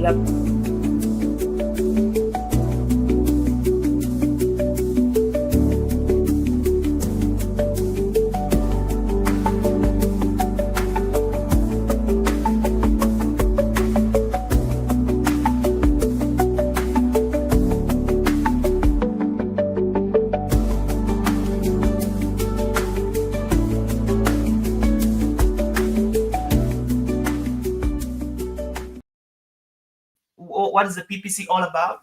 Yep. What is the PPC all about?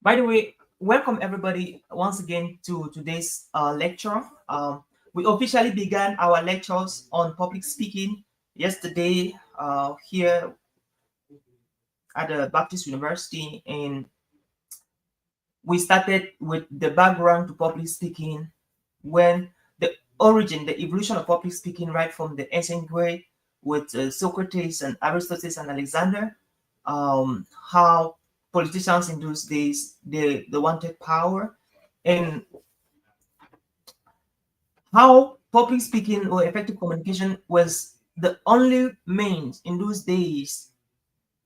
By the way, welcome everybody once again to today's lecture. We officially began our lectures on public speaking yesterday here at the Baptist University, and we started with the background to public speaking, when the origin, the evolution of public speaking, right from the ancient Greek with Socrates and Aristotle and Alexander, how politicians in those days they wanted power, and how public speaking or effective communication was the only means in those days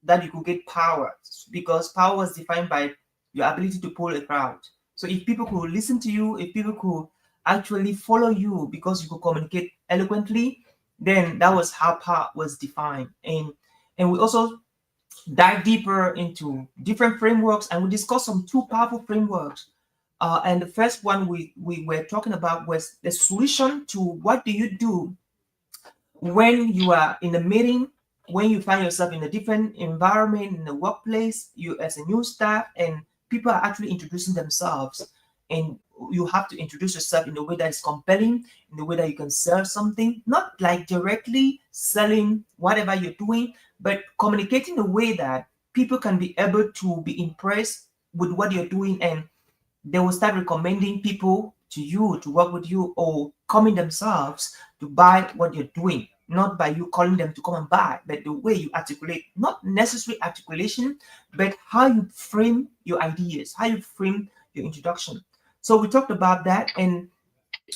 that you could get power, because power was defined by your ability to pull a crowd. So if people could listen to you, if people could actually follow you because you could communicate eloquently, then that was how power was defined. And we also dive deeper into different frameworks, and we discussed some two powerful frameworks. And the first one we were talking about was the solution to what do you do when you are in a meeting, when you find yourself in a different environment, in the workplace, you as a new staff, and people are actually introducing themselves, and you have to introduce yourself in a way that is compelling, in a way that you can sell something, not like directly selling whatever you're doing, but communicating in a way that people can be able to be impressed with what you're doing, and they will start recommending people to you to work with you, or coming themselves to buy what you're doing, not by you calling them to come and buy, but the way you articulate, not necessarily articulation, but how you frame your ideas, how you frame your introduction. So we talked about that, and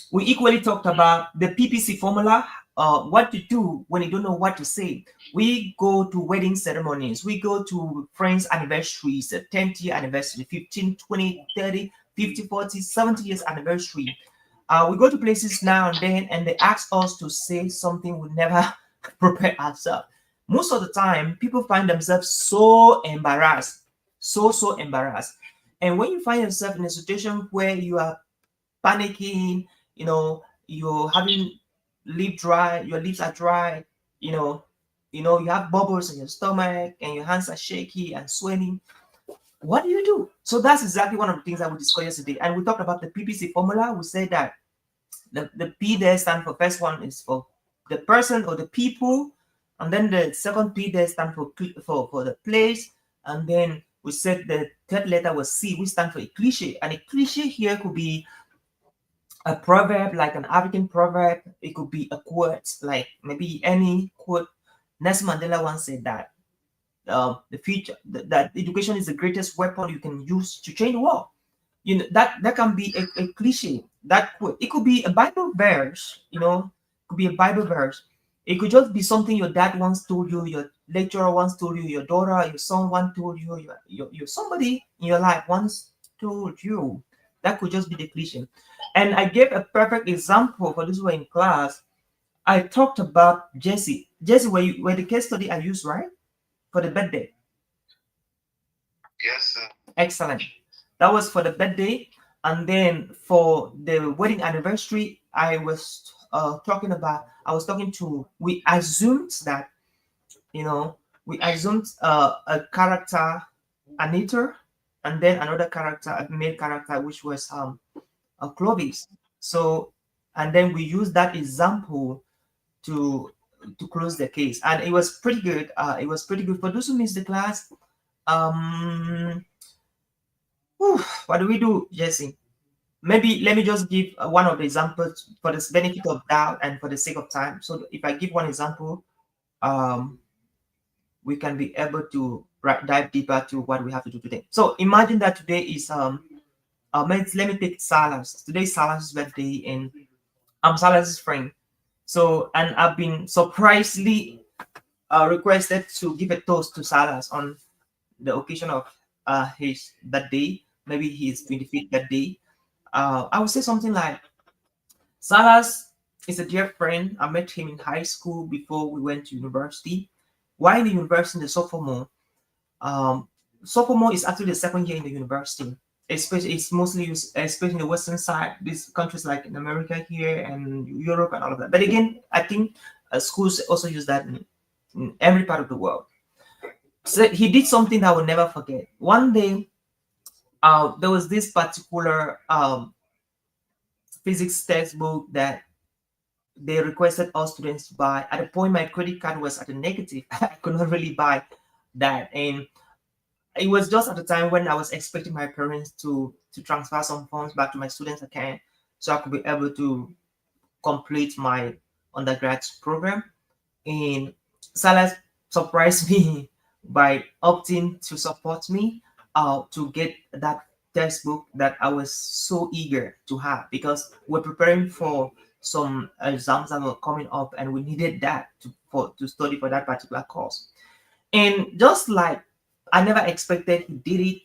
we equally talked about the PPC formula, what to do when you don't know what to say. We go to wedding ceremonies, we go to friends' anniversaries, the 10th year anniversary, 15, 20, 30, 50, 40, 70 years anniversary. We go to places now and then, and they ask us to say something we never prepare ourselves. Most of the time, people find themselves so embarrassed, so embarrassed. And when you find yourself in a situation where you are panicking, you're having lip dry, your lips are dry, you have bubbles in your stomach, and your hands are shaky and swelling, what do you do? So that's exactly one of the things that we discussed yesterday. And we talked about the PPC formula. We said that the P there stands for, first one is for the person or the people, and then the second P there stands for the place, and then we said the third letter was C, which stands for a cliche. And a cliche here could be a proverb, like an African proverb. It could be a quote, like maybe any quote. Nelson Mandela once said that the future, that education is the greatest weapon you can use to change the world. That can be a cliche. That quote, it could be a Bible verse. It could be a Bible verse. It could just be something your dad once told you, your lecturer once told you, your daughter, your son once told you, your somebody in your life once told you. That could just be the cliche. And I gave a perfect example for those who were in class. I talked about Jesse. Jesse, were the case study I used, right? For the birthday. Yes, sir. Excellent. That was for the birthday. And then for the wedding anniversary, I was talking to, we assumed that, we assumed a character, Anita, and then another character, a male character, which was Clovis. So, and then we used that example to close the case, and it was pretty good. It was pretty good for those who missed the class. What do we do, Jesse? Maybe let me just give one of the examples for the benefit of doubt and for the sake of time. So if I give one example, we can be able to dive deeper to what we have to do today. So imagine that today is Let me take Salas. Today's Salas' birthday, and I'm Salas' friend. So, and I've been surprisingly requested to give a toast to Salas on the occasion of his birthday, maybe his 25th birthday. I would say something like, Salas is a dear friend. I met him in high school before we went to university. While in the university, in the um, sophomore is actually the second year in the university. Especially, it's mostly used, especially in the western side, these countries like in America here and Europe and all of that. But again, I think schools also use that in every part of the world. So he did something that I will never forget. One day, there was this particular physics textbook that they requested all students to buy. At the point, my credit card was at a negative. I could not really buy that, and it was just at the time when I was expecting my parents to transfer some funds back to my students' account, so I could be able to complete my undergrad program. And Salas surprised me by opting to support me to get that textbook that I was so eager to have, because we're preparing for some exams that were coming up and we needed that to study for that particular course. And just like I never expected he did it,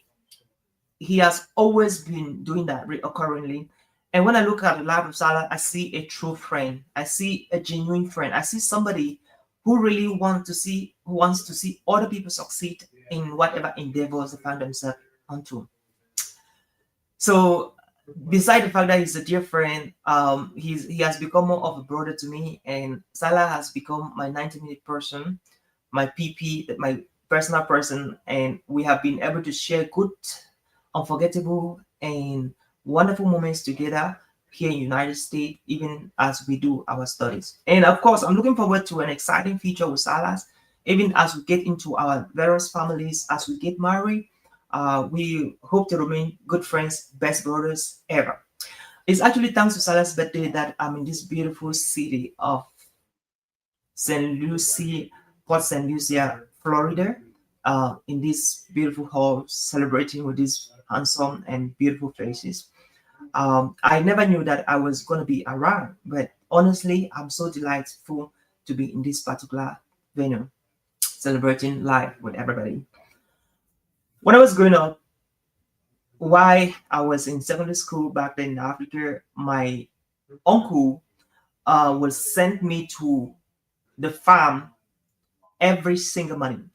he has always been doing that recurrently. And when I look at the life of Salah, I see a true friend. I see a genuine friend. I see somebody who really wants to see other people succeed in whatever endeavors they find themselves onto. So, beside the fact that he's a dear friend, he has become more of a brother to me, and Salah has become my 90-minute person, my PP, my personal person, and we have been able to share good, unforgettable, and wonderful moments together here in United States, even as we do our studies. And of course, I'm looking forward to an exciting future with Salas, even as we get into our various families, as we get married. We hope to remain good friends, best brothers ever. It's actually thanks to Salas' birthday that I'm in this beautiful city of St. Lucie, Port St. Lucia, Florida, in this beautiful hall, celebrating with these handsome and beautiful faces. I never knew that I was going to be around, but honestly, I'm so delightful to be in this particular venue, celebrating life with everybody. When I was growing up, while I was in secondary school back then in Africa, my uncle would send me to the farm every single morning.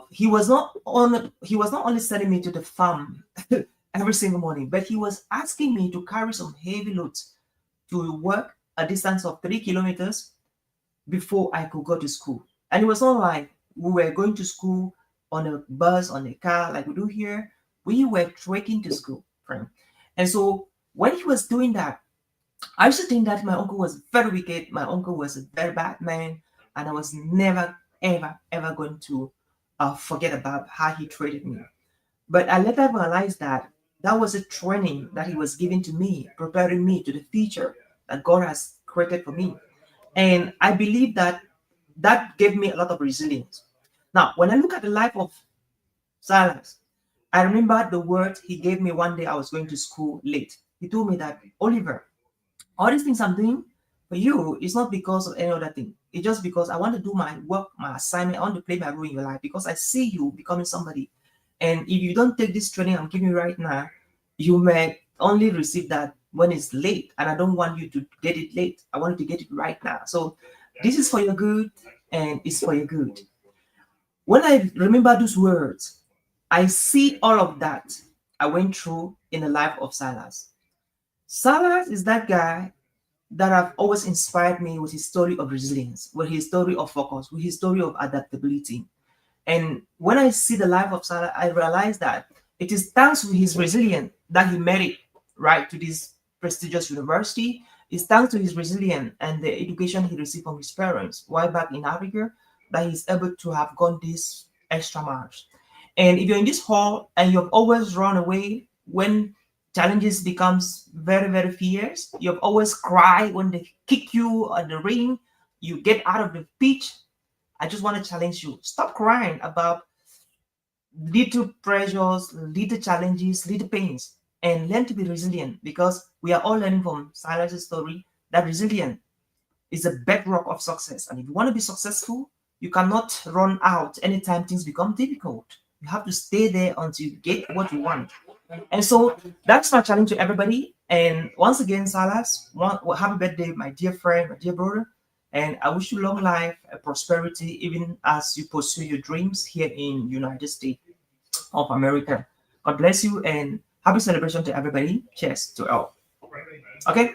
He was not only sending me to the farm every single morning, but he was asking me to carry some heavy loads to work a distance of 3 kilometers before I could go to school. And it was not like we were going to school on a bus, on a car, like we do here. We were trekking to school, friend. And so when he was doing that, I used to think that my uncle was very wicked. My uncle was a very bad man, and I was never, ever, ever going to forget about how he treated me. But I later realized that that was a training that he was giving to me, preparing me to the future that God has created for me. And I believe that that gave me a lot of resilience. Now, when I look at the life of Silas, I remember the words he gave me one day I was going to school late. He told me that, Oliver, all these things I'm doing for you is not because of any other thing. It's just because I want to do my work, my assignment. I want to play my role in your life because I see you becoming somebody. And if you don't take this training I'm giving you right now, you may only receive that when it's late. And I don't want you to get it late. I want you to get it right now. So this is for your good and it's for your good. When I remember those words, I see all of that I went through in the life of Silas. Silas is that guy that have always inspired me with his story of resilience, with his story of focus, with his story of adaptability. And when I see the life of Salah, I realize that it is thanks to his resilience that he made it right to this prestigious university. It's thanks to his resilience and the education he received from his parents while back in Africa that he's able to have gone this extra miles. And if you're in this hall and you've always run away when challenges becomes very, very fierce, you've always cried when they kick you on the ring, you get out of the pitch. I just want to challenge you. Stop crying about little pressures, little challenges, little pains. and learn to be resilient, because we are all learning from Silas's story that resilience is a bedrock of success. And if you want to be successful, you cannot run out anytime things become difficult. You have to stay there until you get what you want. And so that's my challenge to everybody. And once again, Salas, happy birthday, my dear friend, my dear brother. And I wish you long life and prosperity, even as you pursue your dreams here in United States of America. God bless you and happy celebration to everybody. Cheers to all. Okay,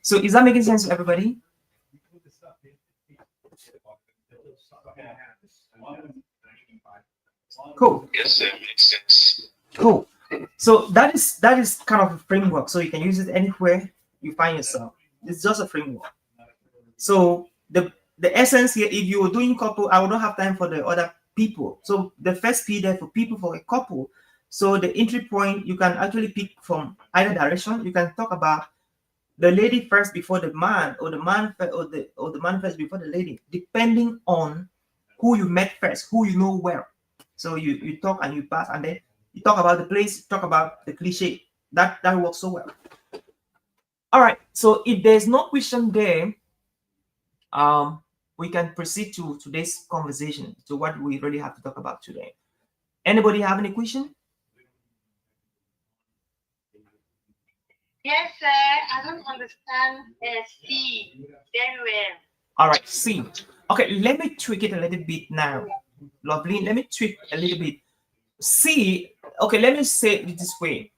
so is that making sense to everybody? Cool. Yes, sir, makes sense. Cool. So that is kind of a framework. So you can use it anywhere you find yourself. It's just a framework. So the essence here, if you're doing couple, I will not have time for the other people. So the first P there for people for a couple. So the entry point you can actually pick from either direction. You can talk about the lady first before the man, or the man first, or the man first before the lady, depending on who you met first, who you know well. So you talk and you pass, and then you talk about the place, talk about the cliche. That works so well. All right. So if there's no question there, we can proceed to today's conversation, to what we really have to talk about today. Anybody have any question? Yes, sir. I don't understand C very well. All right, C. Okay, let me tweak it a little bit now. Lovely. Let me tweak a little bit. C. Okay, let me say it this way.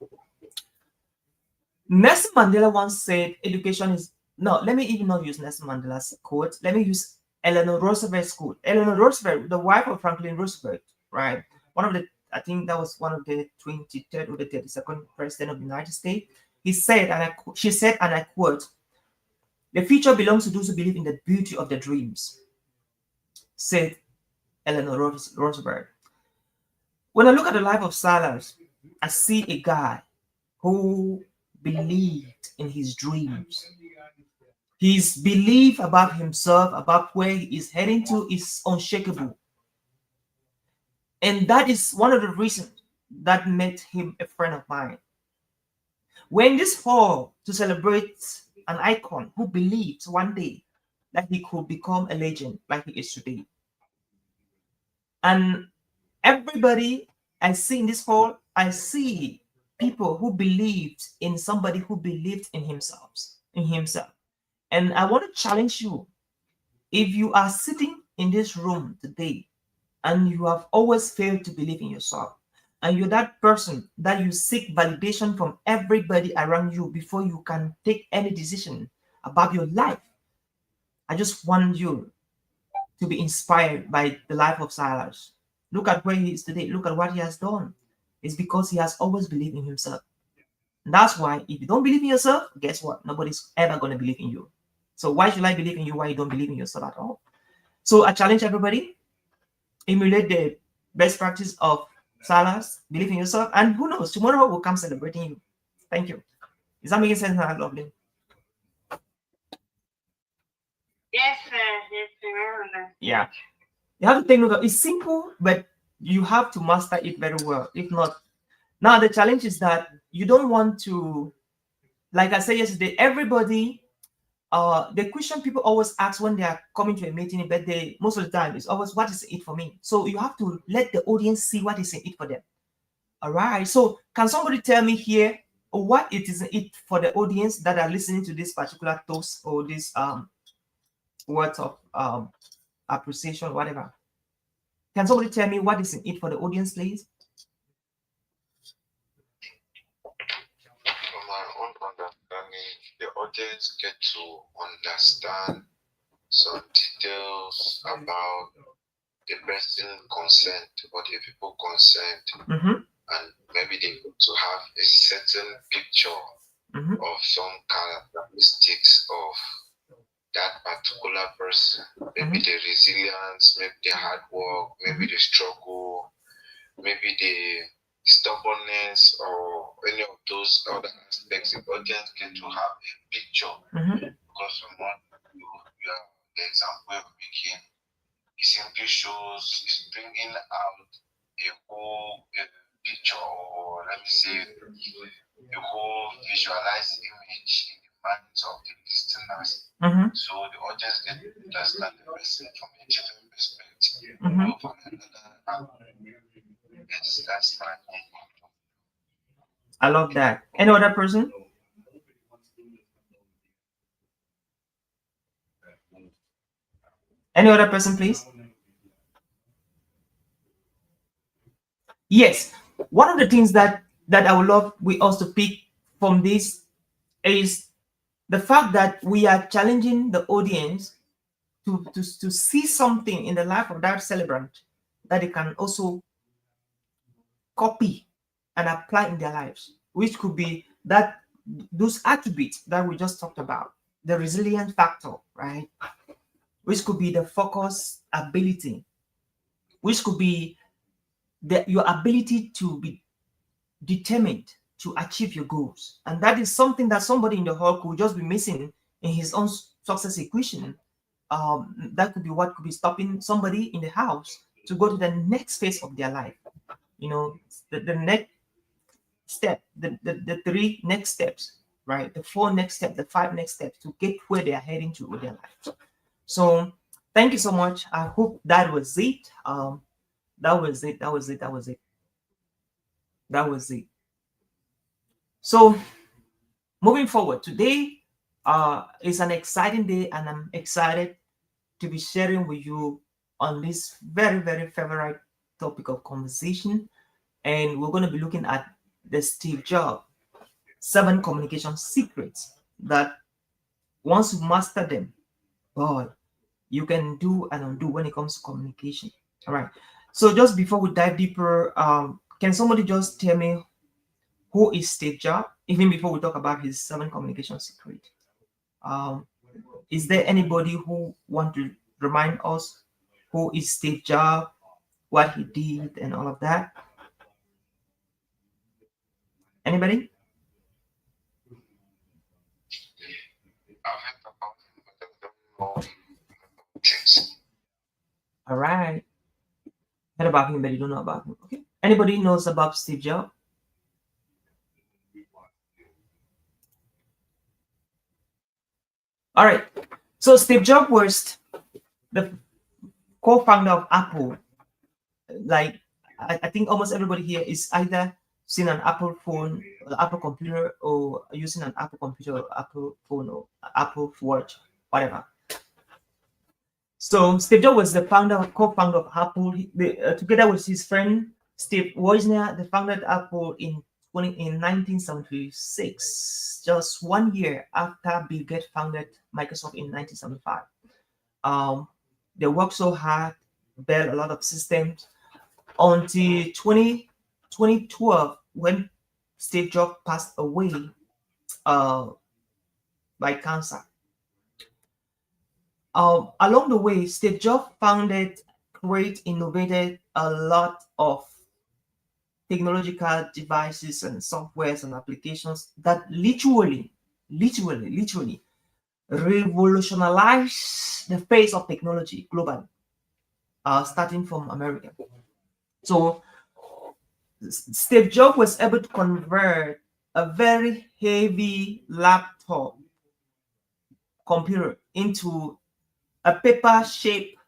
Nelson Mandela once said, education is, no, let me even not use Nelson Mandela's quote. Let me use Eleanor Roosevelt's quote. Eleanor Roosevelt, the wife of Franklin Roosevelt, right? One of the, I think that was one of the 23rd or the 32nd president of the United States. He said, she said, and I quote, "The future belongs to those who believe in the beauty of their dreams," said Eleanor Roosevelt. When I look at the life of Silas, I see a guy who believed in his dreams. His belief about himself, about where he is heading to, is unshakable. And that is one of the reasons that made him a friend of mine. We're in this hall to celebrate an icon who believed one day that he could become a legend like he is today. And everybody I see in this hall, I see people who believed in somebody who believed in himself. And I want to challenge you. If you are sitting in this room today and you have always failed to believe in yourself, and you're that person that you seek validation from everybody around you before you can take any decision about your life, I just want you to be inspired by the life of Silas. Look at where he is today. Look at what he has done. It's because he has always believed in himself. And that's why if you don't believe in yourself, guess what? Nobody's ever going to believe in you. So why should I believe in you while you don't believe in yourself at all? So I challenge everybody, emulate the best practice of Silas, believe in yourself, and who knows, tomorrow will come celebrating you. Thank you. Is that making sense now, lovely? Yes, sir. Yes, sir. Yeah. You have to take note of it's simple, but you have to master it very well. If not, now the challenge is that you don't want to, like I said yesterday, everybody, the question people always ask when they are coming to a meeting, but they most of the time is always, what is it for me? So you have to let the audience see what is in it for them. All right. So can somebody tell me here what it is in it for the audience that are listening to this particular toast or this words of appreciation, whatever? Can somebody tell me what is in it for the audience, please? From my own understanding, the audience get to understand some details about the person concerned or the people concerned, and maybe they want to have a certain picture of some characteristics of that particular person. Maybe the resilience, maybe the hard work, maybe the struggle, maybe the stubbornness, or any of those other aspects. The audience get to have a picture because from what the example you're making, it simply shows, it's bringing out a whole picture, or let me say the whole visualized image in the minds of the listeners. So the audience get to understand the person from a different perspective, or from another angle. Yes, that's my own. I love that. Any other person? Any other person, please? Yes. One of the things that I would love we also pick from this is the fact that we are challenging the audience to see something in the life of that celebrant that they can also copy and apply in their lives, which could be that those attributes that we just talked about, the resilient factor, right? Which could be the focus ability, which could be your ability to be determined to achieve your goals. And that is something that somebody in the hall could just be missing in his own success equation. That could be what could be stopping somebody in the house to go to the next phase of their life. You know, the next step, the three next steps, right? The four next steps, the five next steps to get where they are heading to with their life. So thank you so much. I hope that was it. That was it. That was it. That was it. That was it. So moving forward, today is an exciting day, and I'm excited to be sharing with you on this very, very favorite topic of conversation. And we're going to be looking at the Steve Jobs 7 communication secrets that once you master them, boy, you can do and undo when it comes to communication. All right. So just before we dive deeper, can somebody just tell me who is Steve Jobs? Even before we talk about his 7 communication secret, um, is there anybody who want to remind us who is Steve Jobs, what he did, and all of that? Anybody? I've heard about him, but I don't know things. All right. Heard about him, but you don't know about him. Okay. Anybody knows about Steve Jobs? All right. So Steve Jobs was the co-founder of Apple. Like I think almost everybody here is either seen an Apple phone, Apple computer, or using an Apple computer, or Apple phone, or Apple Watch, whatever. So Steve Jobs was the co-founder of Apple. Together with his friend Steve Wozniak, they founded Apple in 1976, just 1 year after Bill Gates founded Microsoft in 1975. They worked so hard, built a lot of systems until 2012 when Steve Jobs passed away uh, by cancer. Along the way, Steve Jobs founded, innovated a lot of technological devices and softwares and applications that literally revolutionized the face of technology globally, starting from America. So Steve Jobs was able to convert a very heavy laptop computer into a paper-shaped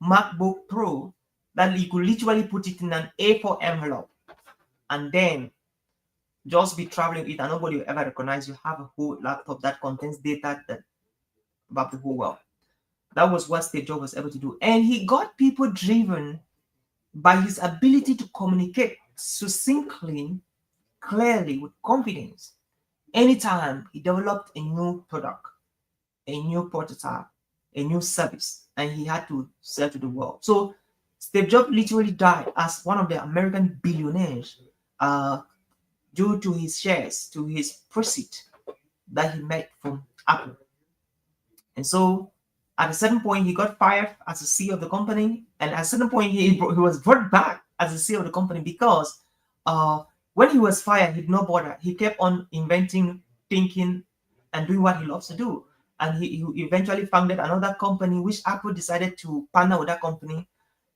MacBook Pro that you could literally put it in an A4 envelope and then just be traveling with it, and nobody will ever recognize you have a whole laptop that contains data about the whole world. That was what Steve Jobs was able to do. And he got people driven by his ability to communicate succinctly, clearly, with confidence. Anytime he developed a new product, a new prototype, a new service, and he had to sell to the world. So Steve Jobs literally died as one of the American billionaires due to his shares, to his proceeds that he made from Apple. And so at a certain point, he got fired as the CEO of the company. And at a certain point, he was brought back as the CEO of the company because when he was fired, he did not bother. He kept on inventing, thinking, and doing what he loves to do. And he eventually founded another company, which Apple decided to partner with that company.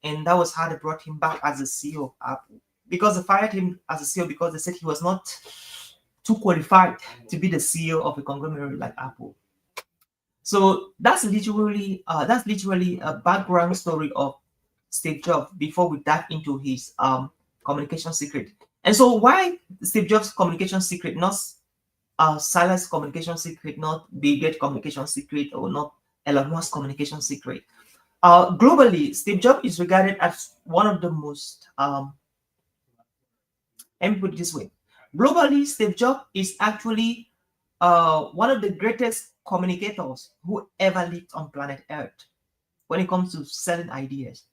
And that was how they brought him back as the CEO of Apple. because they fired him as a CEO because they said he was not too qualified to be the CEO of a conglomerate like Apple. So that's literally a background story of Steve Jobs before we dive into his communication secret. And so why Steve Jobs' communication secret, not Silas' communication secret, not Bill Gates' communication secret, or not Elon Musk's communication secret? Globally, Steve Jobs is regarded as one of the most let me put it this way. Globally, Steve Jobs is actually one of the greatest communicators who ever lived on planet Earth when it comes to selling ideas.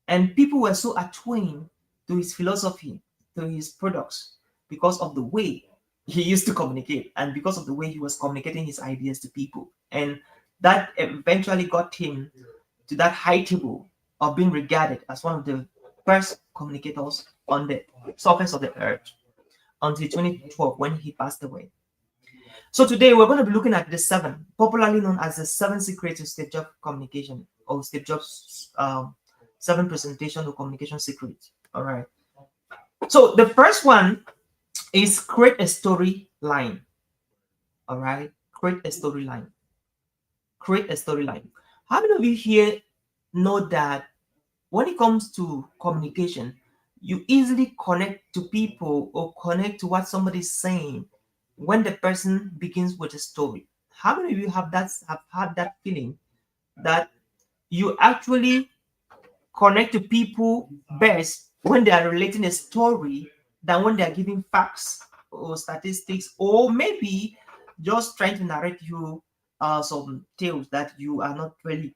And people were so attuned to his philosophy, to his products, because of the way he used to communicate and because of the way he was communicating his ideas to people. And that eventually got him to that high table of being regarded as one of the first communicators on the surface of the earth until 2012 when he passed away. So today we're going to be looking at the seven, popularly known as the seven secrets of Steve Jobs communication, or Steve Jobs seven presentation of communication secrets. All right. So the first one is create a storyline. All right. Create a storyline. Create a storyline. How many of you here know that when it comes to communication, you easily connect to people or connect to what somebody's saying when the person begins with a story? How many of you have had that feeling that you actually connect to people best when they are relating a story than when they are giving facts or statistics, or maybe just trying to narrate you some tales that you are not really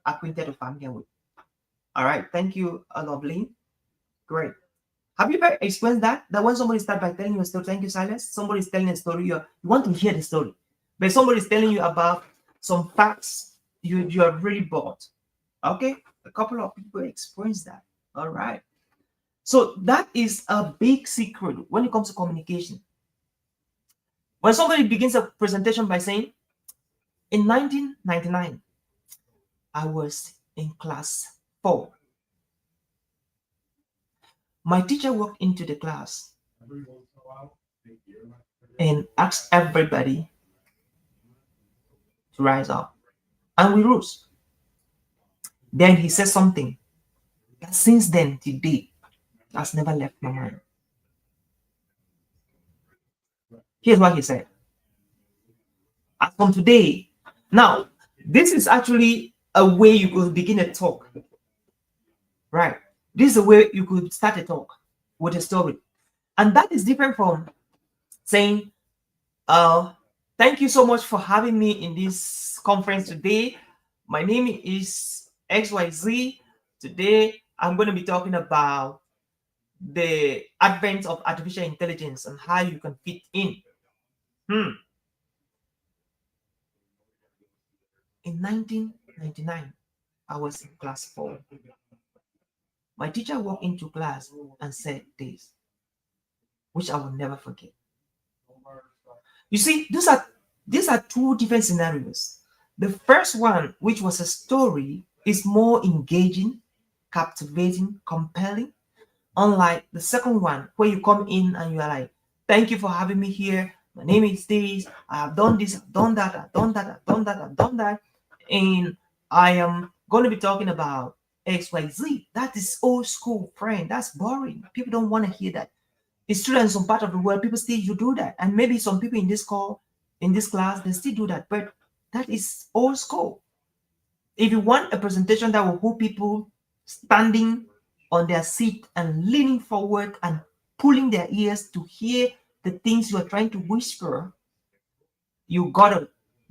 acquainted or familiar with? All right, thank you, Lovely. Great. Have you ever experienced that? That when somebody starts by telling you a story, thank you, Silas. Somebody's telling a story, you want to hear the story, but somebody's telling you about some facts you are really bored. Okay, a couple of people experience that. All right. So that is a big secret when it comes to communication. When somebody begins a presentation by saying, in 1999, I was in class 4. My teacher walked into the class and asked everybody to rise up. And we rose. Then he said something that since then till date has never left my mind. Here's what he said. As from today, now, this is actually a way you could begin a talk, right? This is a way you could start a talk with a story. And that is different from saying, thank you so much for having me in this conference today. My name is XYZ. Today, I'm going to be talking about the advent of artificial intelligence and how you can fit in. In 1999, I was in class 4. My teacher walked into class and said this, which I will never forget. You see, these are two different scenarios. The first one, which was a story, is more engaging, captivating, compelling. Unlike the second one, where you come in and you are like, thank you for having me here. My name is this. I have done this, I've done that, I've done that, I've done that, I've done that. And I am going to be talking about XYZ. That is old school, friend. That's boring. People don't want to hear that. It's true that in some part of the world, people still you do that. And maybe some people in this call, in this class, they still do that. But that is old school. If you want a presentation that will hold people standing on their seat and leaning forward and pulling their ears to hear the things you are trying to whisper, you gotta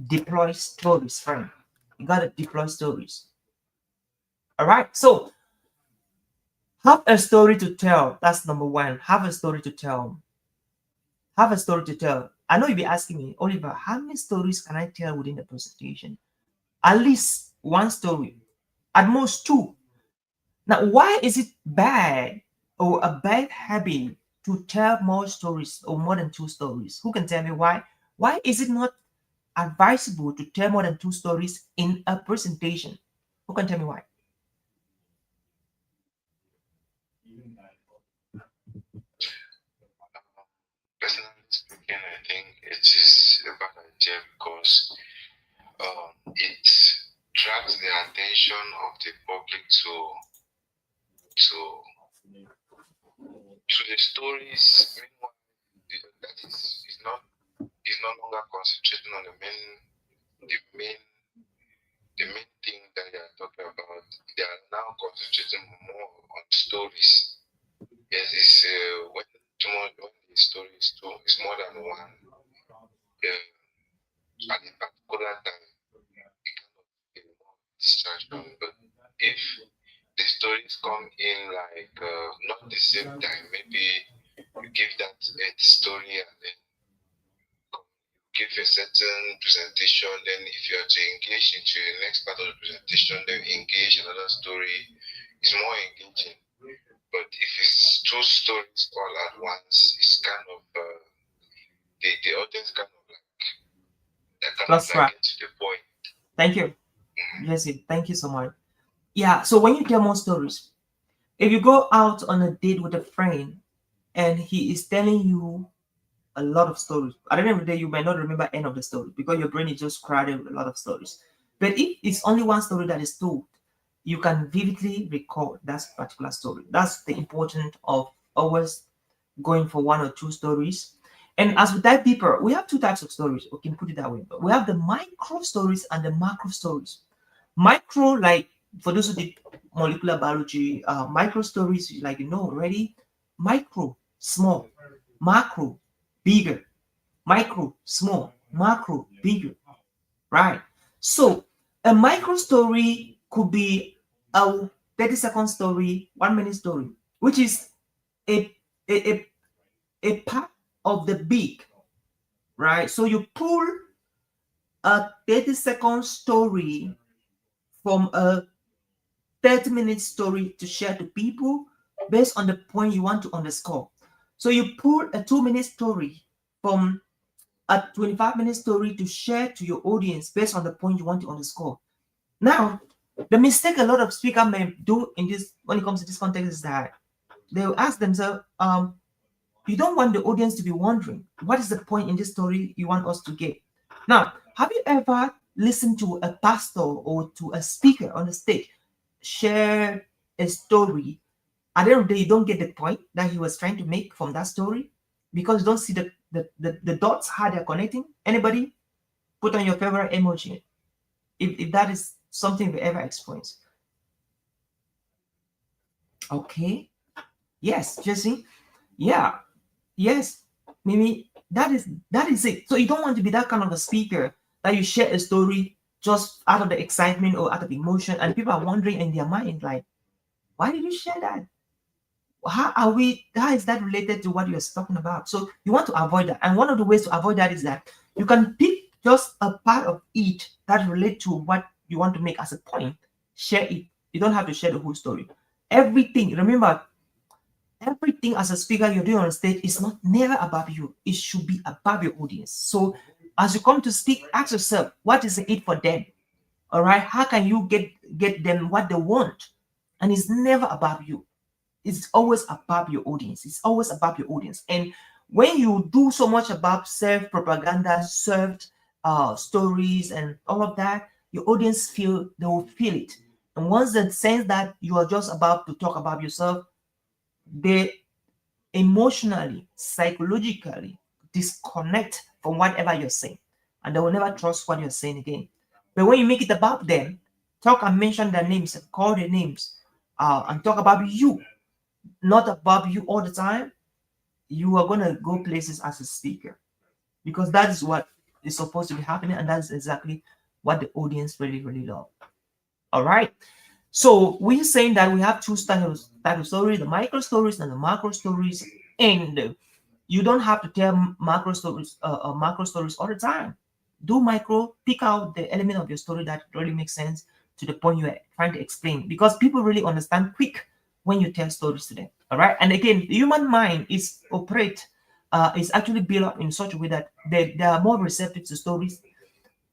deploy stories, friend. You gotta deploy stories. All right. So have a story to tell. That's number one. Have a story to tell. Have a story to tell. I know you'll be asking me, Oliver, how many stories can I tell within the presentation? At least one story, at most two. Now, why is it bad or a bad habit to tell more stories or more than two stories? Who can tell me why? Why is it not advisable to tell more than two stories in a presentation? Who can tell me why? personally speaking, I think it is a bad idea because it drags the attention of the public to the stories. Meanwhile, that is not is no longer concentrating on the main the main thing that they are talking about. They are now concentrating more on stories. Yes, it's when too much when the story is more than one at a particular time, it cannot be more distraction. But if the stories come in like not the same time, maybe you give that story and then give a certain presentation, then if you are to engage into the next part of the presentation, then engage another story, it's more engaging. But if it's two stories all at once, it's kind of the audience kind of like That's right. get to the point. Thank you, Jesse. Thank you so much. Yeah. So when you tell more stories, if you go out on a date with a friend and he is telling you a lot of stories, at the end of the day, you might not remember any of the story because your brain is just crowded with a lot of stories. But if it's only one story that is told, you can vividly recall that particular story. That's the importance of always going for one or two stories. And as we dive deeper, we have two types of stories. We can put it that way. But we have the micro stories and the macro stories. Micro, like for those who did molecular biology, micro stories, like you know already, micro, small, macro, bigger, micro, small, macro, bigger, right? So a micro story could be a 30-second story, 1 minute story, which is a, a, a, a part of the big, right? So you pull a 30-second story from a 30-minute story to share to people based on the point you want to underscore. So you pull a 2-minute story from a 25-minute story to share to your audience based on the point you want to underscore. Now, the mistake a lot of speakers may do in this when it comes to this context is that they'll ask themselves, you don't want the audience to be wondering what is the point in this story you want us to get. Now, have you ever listened to a pastor or to a speaker on the stage share a story? At the end of the day, you don't get the point that he was trying to make from that story because you don't see the dots how they're connecting. Anybody put on your favorite emoji if that is something you ever experienced. Okay. Yes, Jesse. Yeah. Yes. Maybe that is it. So you don't want to be that kind of a speaker that you share a story just out of the excitement or out of emotion, and people are wondering in their mind, like, why did you share that? How is that related to what you're talking about? So you want to avoid that. And one of the ways to avoid that is that you can pick just a part of it that relate to what you want to make as a point, share it. You don't have to share the whole story. Everything, remember, everything as a speaker you're doing on stage is not never about you. It should be about your audience. So as you come to speak, ask yourself, what is it for them? All right, how can you get them what they want? And it's never about you. It's always about your audience. It's always about your audience. And when you do so much about self propaganda, self stories, and all of that, your audience they will feel it. And once they sense that you are just about to talk about yourself, they emotionally, psychologically disconnect from whatever you're saying, and they will never trust what you're saying again. But when you make it about them, talk and mention their names, and call their names, and talk about you, not about you all the time, you are going to go places as a speaker because that is what is supposed to be happening, and that's exactly what the audience really, really love. All right. So we're saying that we have two type of stories: the micro stories and the macro stories, and you don't have to tell macro stories all the time. Do micro, pick out the element of your story that really makes sense to the point you're trying to explain, because people really understand quick when you tell stories to them. All right. And again, the human mind is actually built up in such a way that they are more receptive to stories.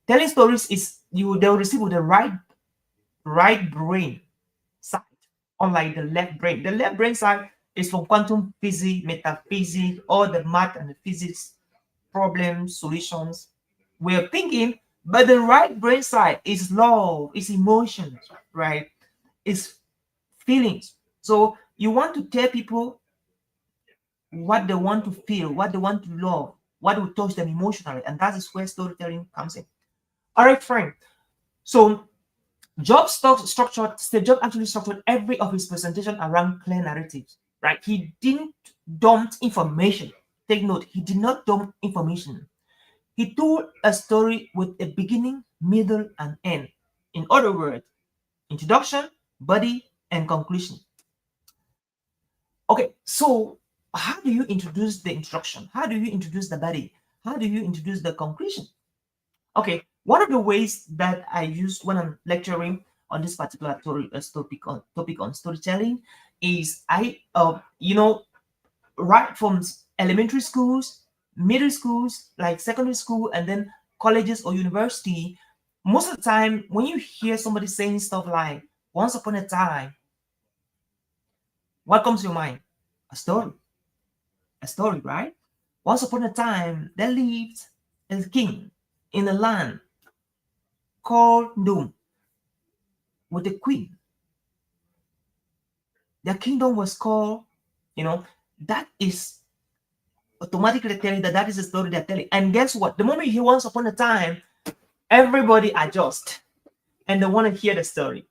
Telling stories is they'll receive with the right brain side, unlike the left brain. The left brain side It's from quantum physics, metaphysics, all the math and the physics problems, solutions, way of thinking. But the right brain side is love, is emotions, right? It's feelings. So you want to tell people what they want to feel, what they want to love, what will touch them emotionally, and that is where storytelling comes in. All right, friend. So Steve Jobs actually structured every of his presentation around clear narratives, right? He didn't dump information. Take note, he did not dump information. He told a story with a beginning, middle, and end. In other words, introduction, body, and conclusion. Okay, so how do you introduce the introduction? How do you introduce the body? How do you introduce the conclusion? Okay, one of the ways that I use when I'm lecturing on this particular topic on storytelling is right from elementary schools, middle schools, like secondary school, and then colleges or university. Most of the time, when you hear somebody saying stuff like "once upon a time," what comes to your mind? A story, right? Once upon a time, there lived a king in a land called Doom with a queen. Their kingdom was called, that is automatically telling that that is the story they're telling. And guess what? The moment you hear once upon a time, everybody adjusts and they want to hear the story.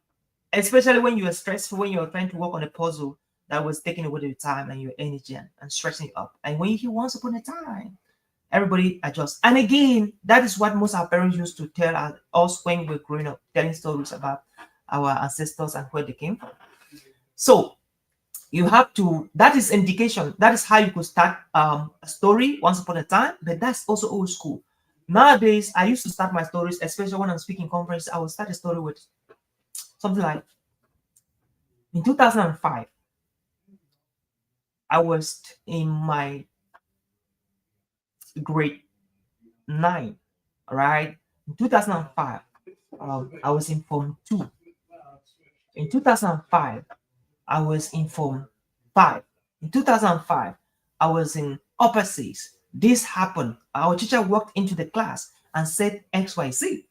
Especially when you are stressful, when you're trying to work on a puzzle that was taking away your time and your energy and stressing you up. And when you hear once upon a time, everybody adjusts. And again, that is what most of our parents used to tell us when we were growing up, telling stories about our ancestors and where they came from. So you have to, that is indication, that is how you could start a story once upon a time, but that's also old school. Nowadays, I used to start my stories, especially when I'm speaking conference, I will start a story with something like, in 2005, I was in my grade 9, right? In 2005, I was in Form 2. In 2005, I was in Form 5. In 2005, I was in Upper 6. This happened. Our teacher walked into the class and said XYZ.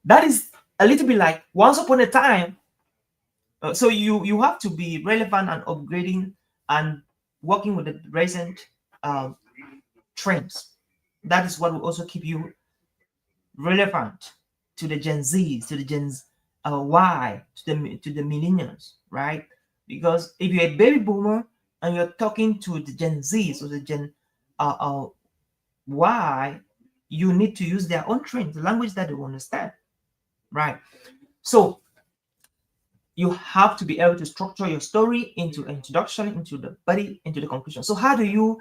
That is a little bit like once upon a time. So you have to be relevant and upgrading and working with the recent trends. That is what will also keep you relevant to the Gen Zs, to the Gen Y, to the millennials, right? Because if you're a baby boomer and you're talking to the Gen Zs or the Gen Y, you need to use their own trends, the language that they understand, right? So you have to be able to structure your story into introduction, into the body, into the conclusion. So how do you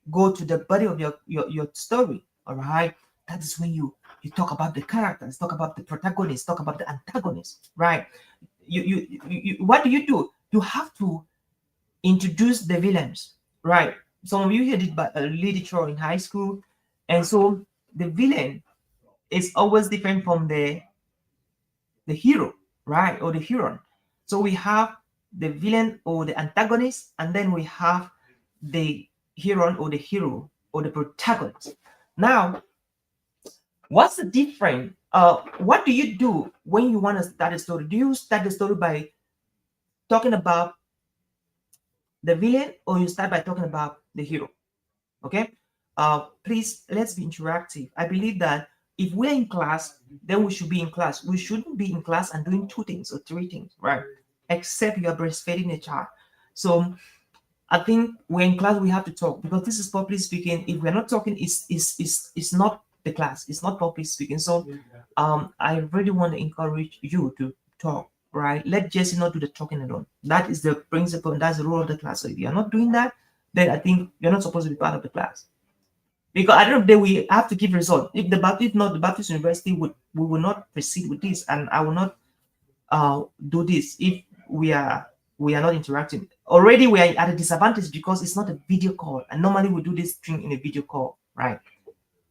go to the body of your story? All right, that is when you talk about the characters, talk about the protagonist, talk about the antagonist, right? You what do? You have to introduce the villains, right? Some of you here did literature in high school, and so the villain is always different from the hero, right, or the hero. So we have the villain or the antagonist, and then we have the hero or the hero or the protagonist. Now, what's the difference? What do you do when you want to start a story? Do you start the story by talking about the villain, or you start by talking about the hero? Okay. Please, let's be interactive. I believe that if we're in class, then we should be in class. We shouldn't be in class and doing 2 things or 3 things, right? Except you are breastfeeding a child. So I think we're in class, we have to talk, because this is public speaking. If we're not talking, it's not the class, it's not public speaking. So I really want to encourage you to talk, right? Let Jesse not do the talking alone. That is the principle, and that's the role of the class. So if you're not doing that, then I think you're not supposed to be part of the class. Because at the end of the day, we have to give result. If not, the Baptist University we will not proceed with this, and I will not do this if we are not interacting. Already we are at a disadvantage because it's not a video call, and normally we do this thing in a video call, right?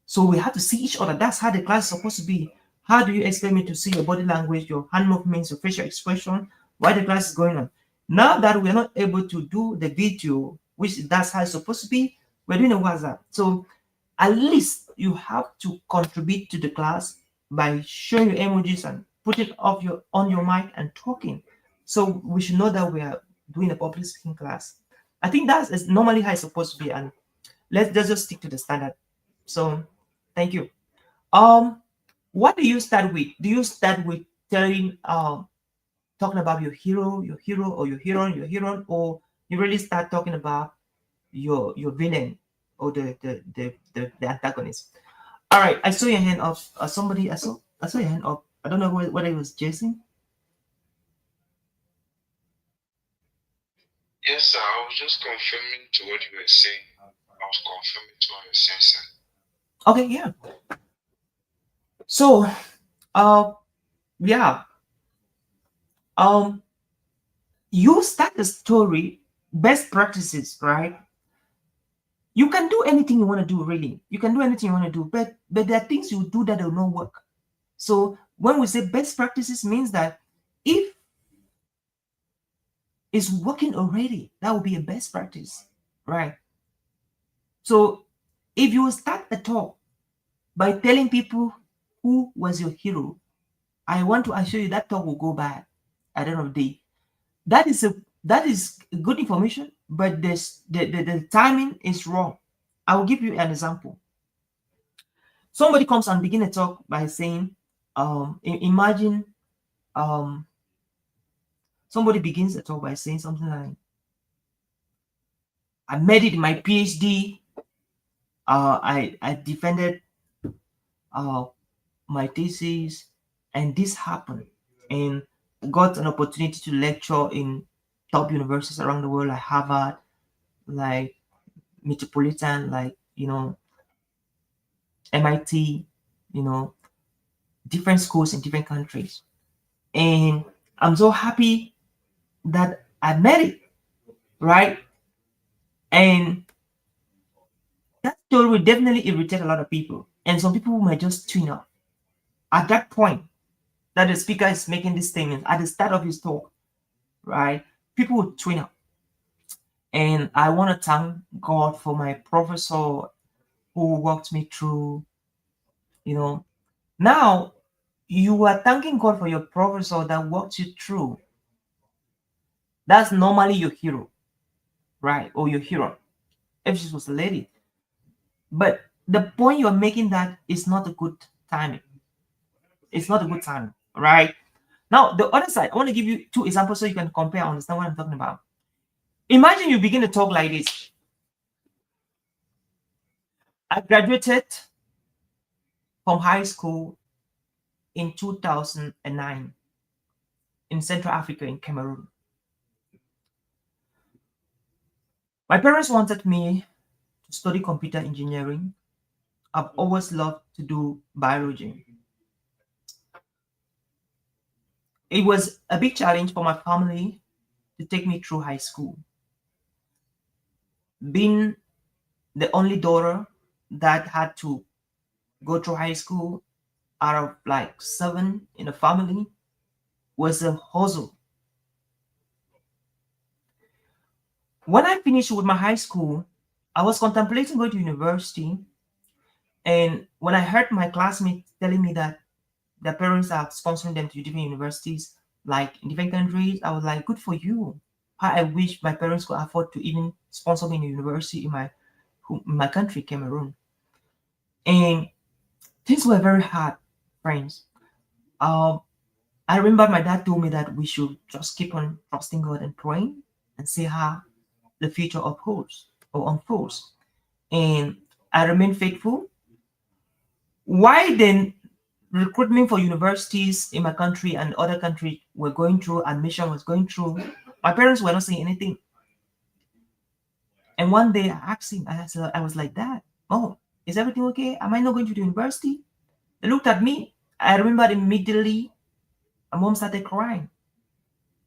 So we have to see each other. That's how the class is supposed to be. How do you expect me to see your body language, your hand movements, your facial expression while the class is going on? Now that we're not able to do the video, which that's how it's supposed to be, we're doing a WhatsApp. So at least you have to contribute to the class by showing your emojis and putting off your on your mic and talking. So we should know that we are doing a public speaking class. I think that's is normally how it's supposed to be, and let's just stick to the standard. So thank you. Um, what do you start with? Do you start with telling talking about your hero, or your hero, or you really start talking about your villain or the antagonist? All right, I saw your hand up. Somebody, I saw your hand up. I don't know whether it was Jason. Yes, sir. I was just confirming to what you were saying. I was confirming to what you were saying, sir. Okay, yeah. So, uh, yeah. Um, you start the story, best practices, right? You can do anything you want to do, really. You can do anything you want to do, but there are things you do that will not work. So when we say best practices, means that if it's working already, that will be a best practice, right? So if you start a talk by telling people who was your hero, I want to assure you that talk will go bad at the end of the day. That is a that is good information, but the timing is wrong. I will give you an example. Somebody comes and begin a talk by saying, imagine um somebody begins a talk by saying something like, I made it in my PhD. I defended uh, my thesis, and this happened, and got an opportunity to lecture in top universities around the world, like Harvard, like Metropolitan, like MIT, you know, different schools in different countries, and I'm so happy that I made it, right? And that story will definitely irritate a lot of people, and some people might just tune out at that point that the speaker is making this statement at the start of his talk, right? People would tune out. And I want to thank God for my professor who walked me through, you know. Now, you are thanking God for your professor that walked you through. That's normally your hero, right? Or your hero, if she was a lady. But the point you're making that is not a good timing. It's not a good time, right? Now, the other side, I want to give you two examples so you can compare and understand what I'm talking about. Imagine you begin to talk like this. I graduated from high school in 2009 in Central Africa, in Cameroon. My parents wanted me to study computer engineering. I've always loved to do biology. It was a big challenge for my family to take me through high school. Being the only daughter that had to go through high school out of like seven in a family was a hustle. When I finished with my high school, I was contemplating going to university. And when I heard my classmates telling me that their parents are sponsoring them to different universities, like in different countries, I was like, good for you. How I wish my parents could afford to even sponsor me in a university in my country, Cameroon. And things were very hard, friends. Um, I remember my dad told me that we should just keep on trusting God and praying and see how the future upholds or unfolds. And I remained faithful. Why then recruitment for universities in my country and other countries were going through, admission was going through, my parents were not saying anything. And one day I asked him, I was like, Dad, oh, is everything okay? Am I not going to the university? They looked at me. I remember immediately my mom started crying.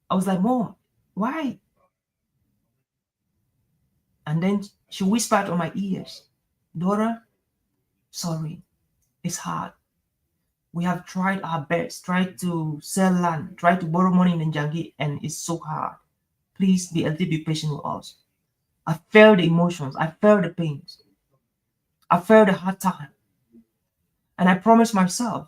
I was like, Mom, why? And then she whispered on my ears, Daughter, sorry, it's hard. We have tried our best, tried to sell land, tried to borrow money in Njangi, and it's so hard. please be a little bit patient with us. I felt the emotions, I felt the pains, I felt the hard time. And I promised myself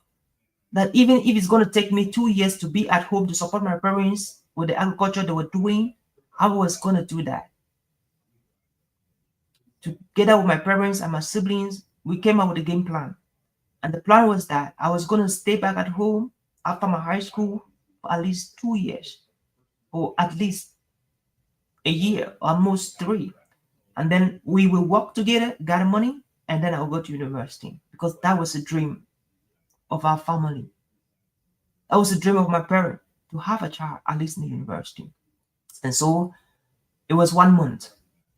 that even if it's going to take me 2 years to be at home to support my parents with the agriculture they were doing, I was going to do that. Together with my parents and my siblings, we came up with a game plan. And the plan was that I was going to stay back at home after my high school for at least 2 years, or at least a year, almost three. And then we will work together, gather money, and then I'll go to university, because that was a dream of our family. That was a dream of my parents, to have a child at least in the university. And so it was 1 month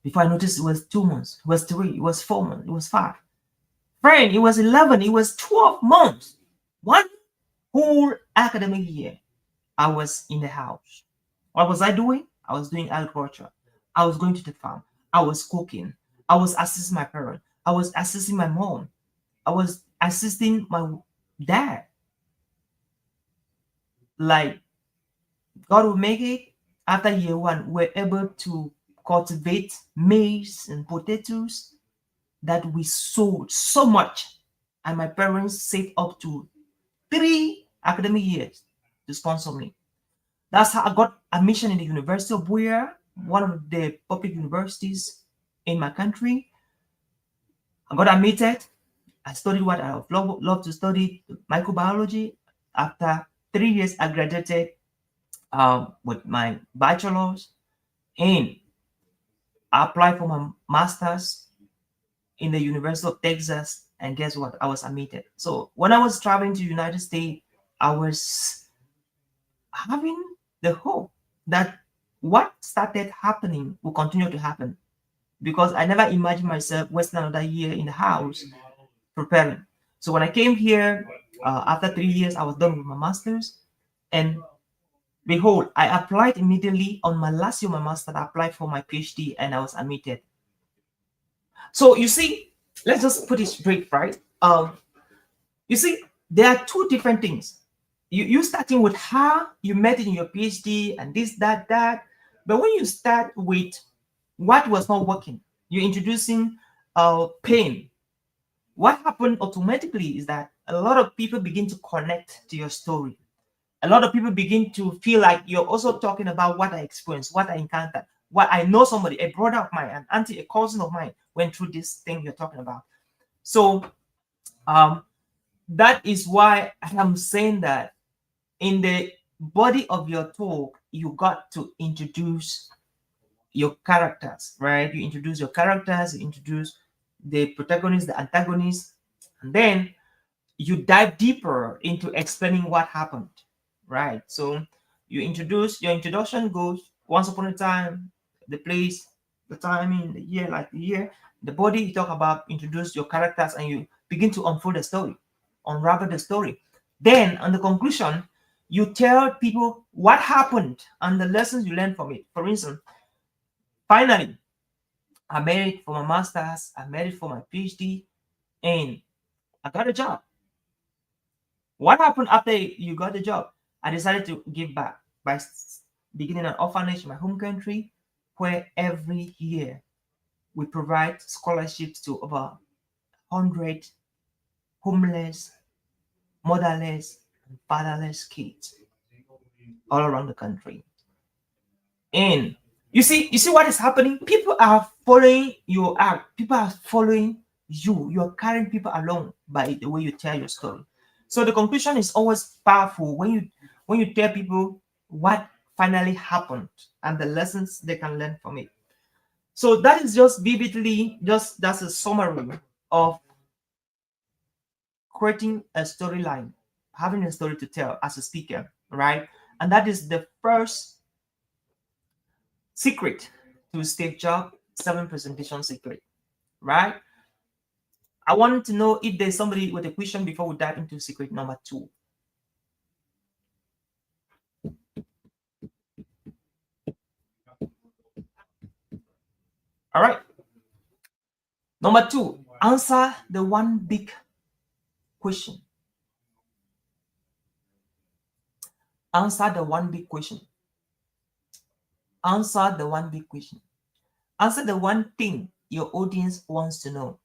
before I noticed it was 2 months, it was three, it was 4 months, it was five. Friend, it was 11, it was 12 months. One whole academic year, I was in the house. What was I doing? I was doing agriculture. I was going to the farm. I was cooking. I was assisting my parents. I was assisting my mom. I was assisting my dad. Like, God will make it. After year one, we're able to cultivate maize and potatoes that we sold so much. And my parents saved up to 3 academic years to sponsor me. That's how I got admission in the University of Buea, one of the public universities in my country. I got admitted. I studied what I would love to study, microbiology. After 3 years, I graduated with my bachelor's, and I applied for my master's in the University of Texas. And guess what? I was admitted. So when I was traveling to the United States, I was having the hope that what started happening will continue to happen, because I never imagined myself wasting another year in the house preparing. So when I came here, after 3 years, I was done with my master's, and behold, I applied immediately on my last year of my master. I applied for my PhD, and I was admitted. So you see, let's just put it straight, right? You see, there are two different things. You starting with how you met in your PhD and this, that, that. But when you start with what was not working, you're introducing pain. What happened automatically is that a lot of people begin to connect to your story. A lot of people begin to feel like you're also talking about what I experienced, what I encountered, what I know somebody, a brother of mine, an auntie, a cousin of mine went through this thing you're talking about. So that is why I'm saying that in the body of your talk, you got to introduce your characters, right? You introduce your characters, you introduce the protagonist, the antagonist, and then you dive deeper into explaining what happened, right? So your introduction goes once upon a time, the place, the timing, the year, like the year, the body. You talk about, introduce your characters, and you begin to unfold the story, unravel the story. Then on the conclusion, you tell people what happened and the lessons you learned from it. For instance, finally, I made it for my master's, I made it for my PhD, and I got a job. What happened after you got the job? I decided to give back by beginning an orphanage in my home country, where every year we provide scholarships to over 100 homeless, motherless, and fatherless kids all around the country. And you see what is happening? People are following your act. People are following you. You're carrying people along by the way you tell your story. So the conclusion is always powerful when you tell people what finally happened and the lessons they can learn from it. So that is just vividly, just that's a summary of creating a storyline, having a story to tell as a speaker, right? And that is the first secret to stage job, 7 presentation secret, right? I wanted to know if there's somebody with a question before we dive into secret number 2. All right. Number 2, answer the one big question. Answer the one big question. answer the one big question. Answer the one thing your audience wants to know.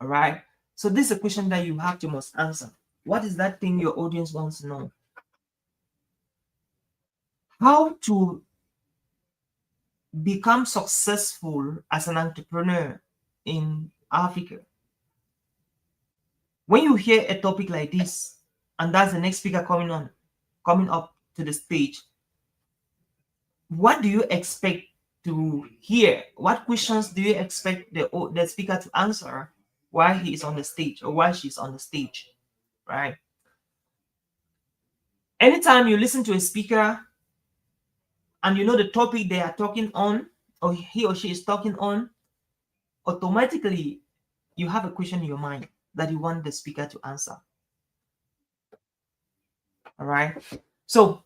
All right. So this is a question that you have to must answer. What is that thing your audience wants to know? How to become successful as an entrepreneur in Africa. When you hear a topic like this, and that's the next speaker coming up to the stage, what do you expect to hear? What questions do you expect the speaker to answer while he is on the stage or while she's on the stage, right? Anytime you listen to a speaker and you know the topic they are talking on, or he or she is talking on, automatically you have a question in your mind that you want the speaker to answer. All right. So,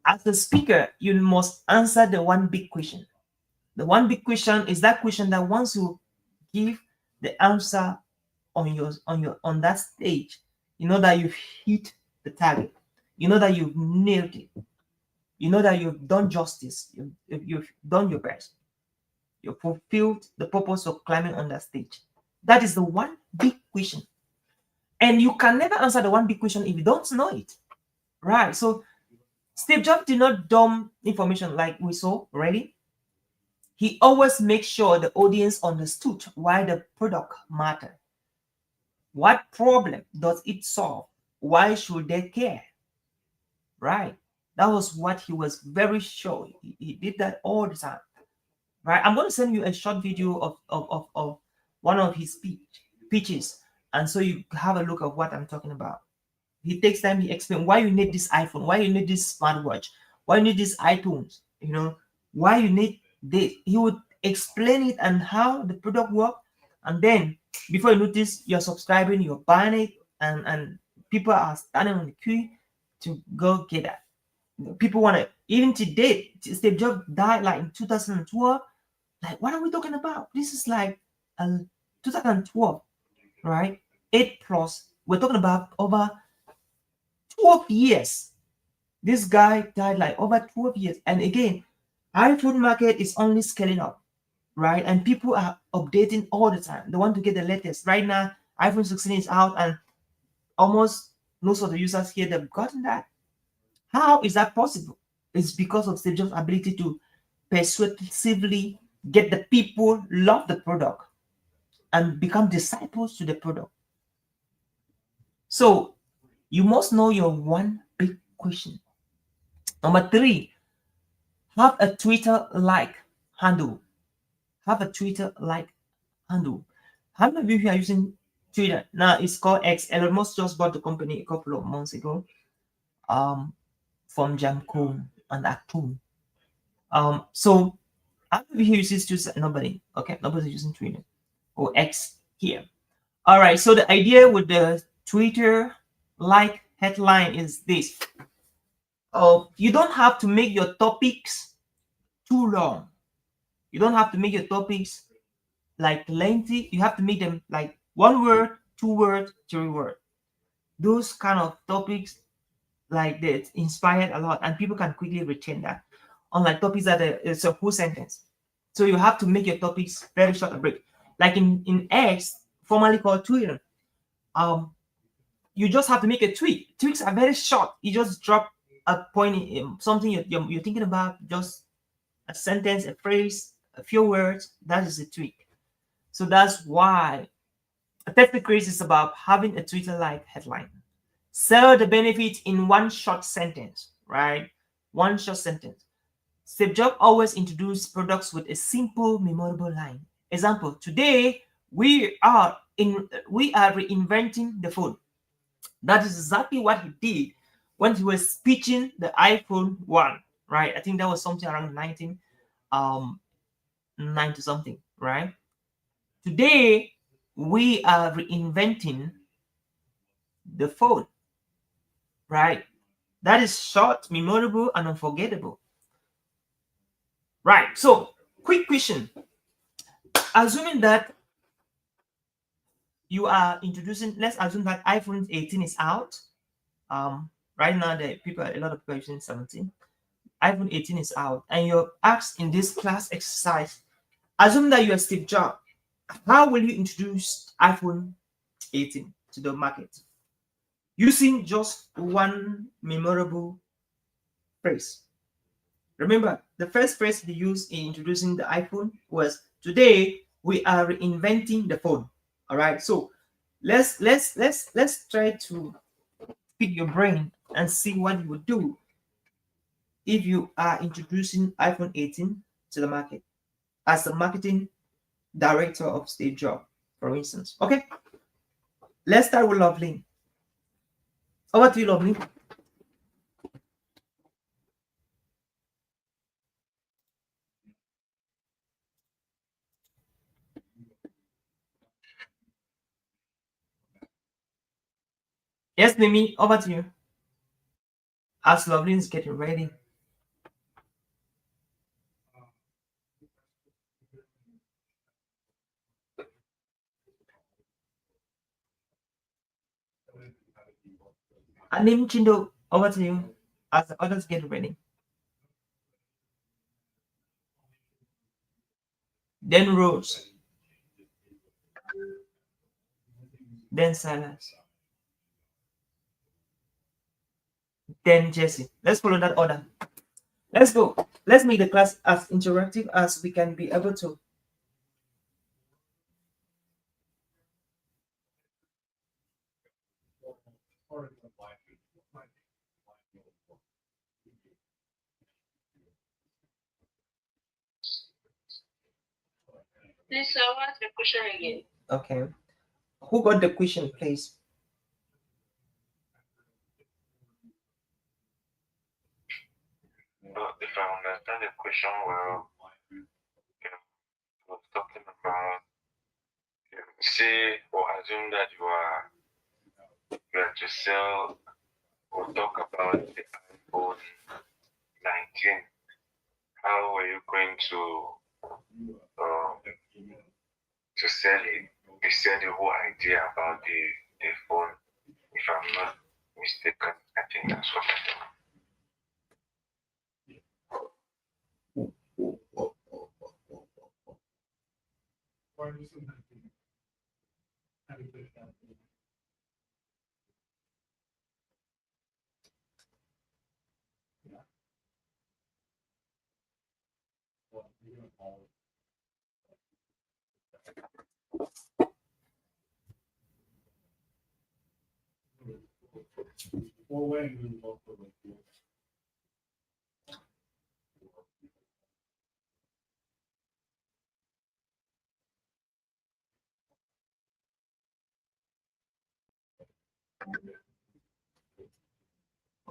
as the speaker, you must answer the one big question. The one big question is that question that once you give the answer on that stage, you know that you've hit the target. You know that you've nailed it. You know that you've done justice. You've done your best. You've fulfilled the purpose of climbing on that stage. That is the one big question. And you can never answer the one big question if you don't know it. Right. So Steve Jobs did not dump information like we saw already. He always makes sure the audience understood why the product mattered. What problem does it solve? Why should they care? Right. That was what he was very sure. He did that all the time. Right. I'm going to send you a short video of one of his pitches. And so you have a look at what I'm talking about. He takes time, he explains why you need this iPhone, why you need this smartwatch, why you need these iTunes, why you need this. He would explain it and how the product works. And then before you notice, you're subscribing, you're buying it, and people are standing on the queue to go get that. People want to, even today, Steve Jobs died like in 2012. Like, what are we talking about? This is like 2012, right? 8 plus. We're talking about over 12 years. This guy died like over 12 years. And again, iPhone market is only scaling up, right? And people are updating all the time. They want to get the latest. Right now, iPhone 16 is out and almost most of the users here, they've gotten that. How is that possible? It's because of Steve Jobs' ability to persuasively get the people love the product and become disciples to the product. So you must know your one big question. Number 3, have a Twitter like handle. Have a Twitter like handle. How many of you are using Twitter? Now it's called X. Elon Musk just bought the company a couple of months ago from Jamco and Atom. So how many of you uses Twitter? Nobody. Okay, nobody's using Twitter or X here. All right, so the idea with the Twitter like headline is this. You don't have to make your topics too long. You don't have to make your topics like lengthy. You have to make them like 1 word, 2 words, 3 words. Those kind of topics like that inspired a lot, and people can quickly retain that. Unlike topics that it's a whole sentence. So you have to make your topics very short and brief. Like in X, formerly called Twitter, you just have to make a tweet. Tweets are very short. You just drop a point in something you're thinking about, just a sentence, a phrase, a few words. That is a tweet. So that's why a Tesla craze is about having a Twitter-like headline. Sell the benefit in one short sentence, right? One short sentence. Steve Jobs always introduced products with a simple, memorable line. Example: today we are reinventing the phone. That is exactly what he did when he was pitching the iPhone 1, right? I think that was something around 1990 something, right? Today we are reinventing the phone, right? That is short, memorable, and unforgettable. Right. So, quick question. Assuming that you are introducing, let's assume that iPhone 18 is out. Right now, a lot of people are using 17. iPhone 18 is out, and you're asked in this class exercise, assume that you are Steve Jobs, how will you introduce iPhone 18 to the market? Using just one memorable phrase. Remember, the first phrase he used in introducing the iPhone was, "Today we are reinventing the phone." All right, so let's try to pick your brain and see what you would do if you are introducing iPhone 18 to the market as the marketing director of Steve Jobs, for instance. Okay, let's start with Lovely. Over to you, Lovely. Yes, Mimi, over to you. As Lovely is getting ready. Anim Chindo, over to you. As the others get ready. Then Rose. Then Silas. Then Jesse. Let's follow that order. Let's go. Let's make the class as interactive as we can be able to. Please, sir, what's the question again? Okay. Who got the question, please? If I understand the question well, was talking about, say or assume that you are to sell or talk about the iPhone 19. How are you going to sell it? You sell the whole idea about the phone. If I'm not mistaken, I think that's what I do.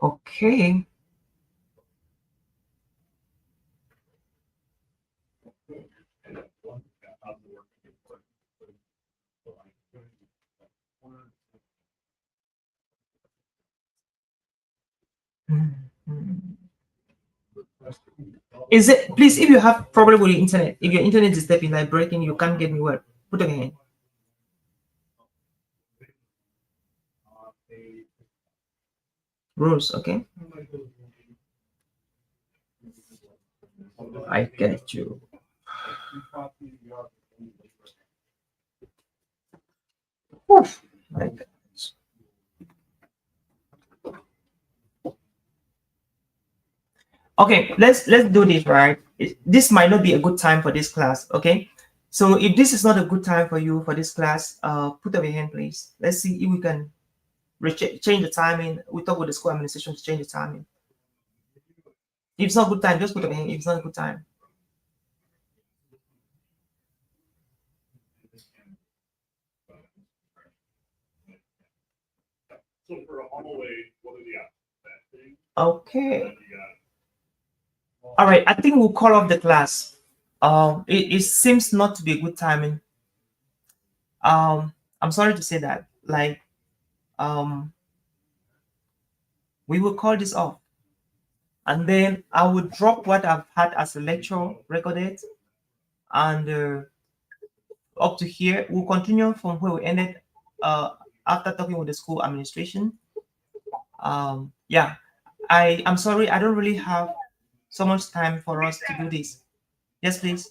Okay. Is it, please, if you have problem with your internet, if your internet is stepping like breaking, you can't get me well, put up your hand. Rose, okay. I get you. Oof, my goodness. Okay, let's do this, right? This might not be a good time for this class, okay? So if this is not a good time for you for this class, put up your hand, please. Let's see if we can change the timing. We talk with the school administration to change the timing. If it's not a good time, just put up your hand. If it's not a good time. Okay. All right, I think we'll call off the class. It seems not to be a good timing. I'm sorry to say that. Like, we will call this off, and then I will drop what I've had as a lecture recorded, and up to here, we'll continue from where we ended. After talking with the school administration. Yeah, I'm sorry, I don't really have so much time for us to do this. Yes, please.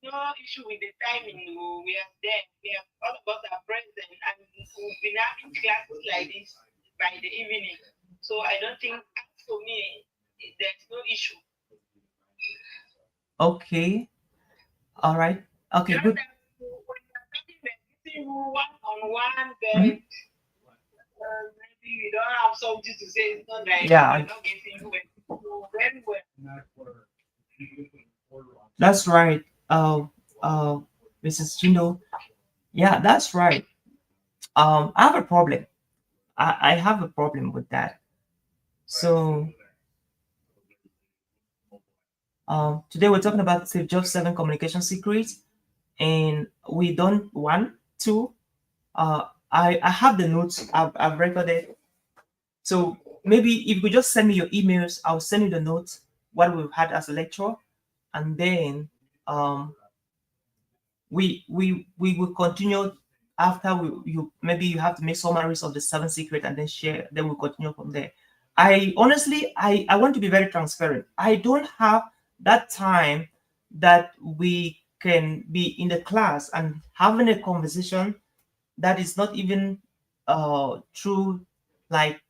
There's no issue with the timing. We are there. We are, all of us are present, and we've been having classes like this by the evening. So I don't think, for me, there's no issue. Okay. All right. Okay, Just good. that when you're talking, we're meeting you one on one, Mhm. then maybe we don't have something to say. It's not like Yeah, we're not getting you very well. that's right. Uh, Mrs. Chindo. Yeah, that's right. I have a problem. I have a problem with that. So, today we're talking about Steve Jobs' 7 communication secrets, and we done 1, 2. I have the notes. I've recorded. So maybe if you could just send me your emails, I'll send you the notes what we've had as a lecture, and then um we will continue after you maybe you have to make summaries of the 7 secret and then share, then we'll continue from there. I honestly, I want to be very transparent. I don't have that time that we can be in the class and having a conversation that is not even through like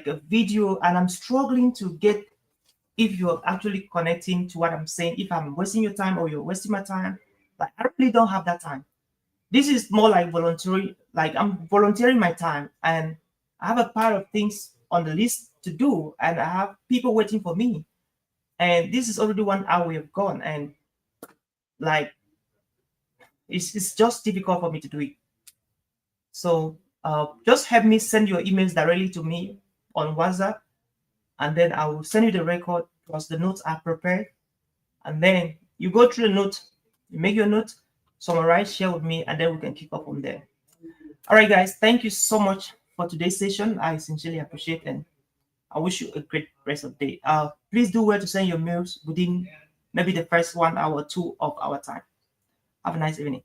a video, and I'm struggling to get if you're actually connecting to what I'm saying, if I'm wasting your time or you're wasting my time. Like, I really don't have that time. This is more like voluntary, like I'm volunteering my time, and I have a part of things on the list to do, and I have people waiting for me. And this is already 1 hour we have gone, and like it's just difficult for me to do it. So just help me send your emails directly to me on WhatsApp, and then I will send you the record plus the notes I prepared. And then you go through the note, you make your note, summarize, share with me, and then we can kick off from there. All right, guys, thank you so much for today's session. I sincerely appreciate it, and I wish you a great rest of the day. Please do well to send your mails within maybe the first 1 hour or 2 of our time. Have a nice evening.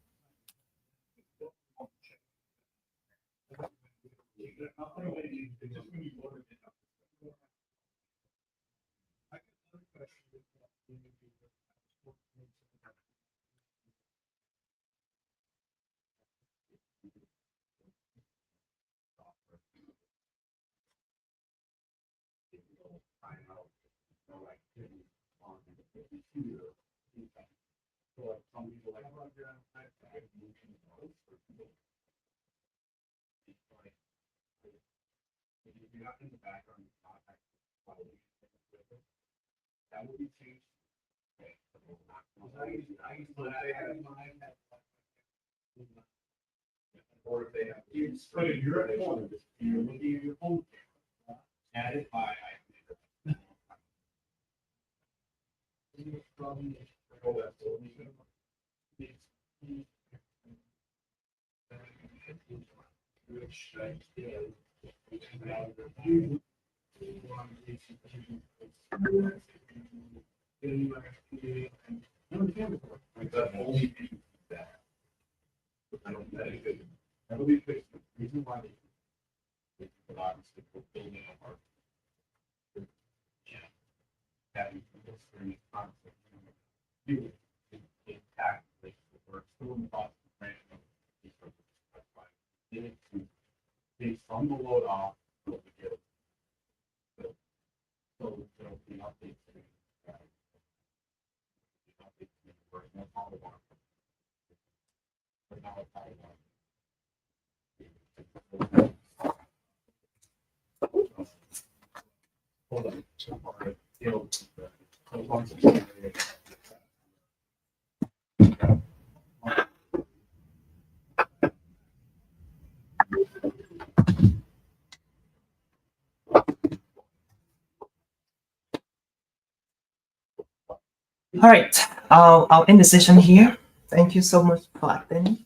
All right, I'll end the session here. Thank you so much for attending.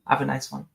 Have a nice one.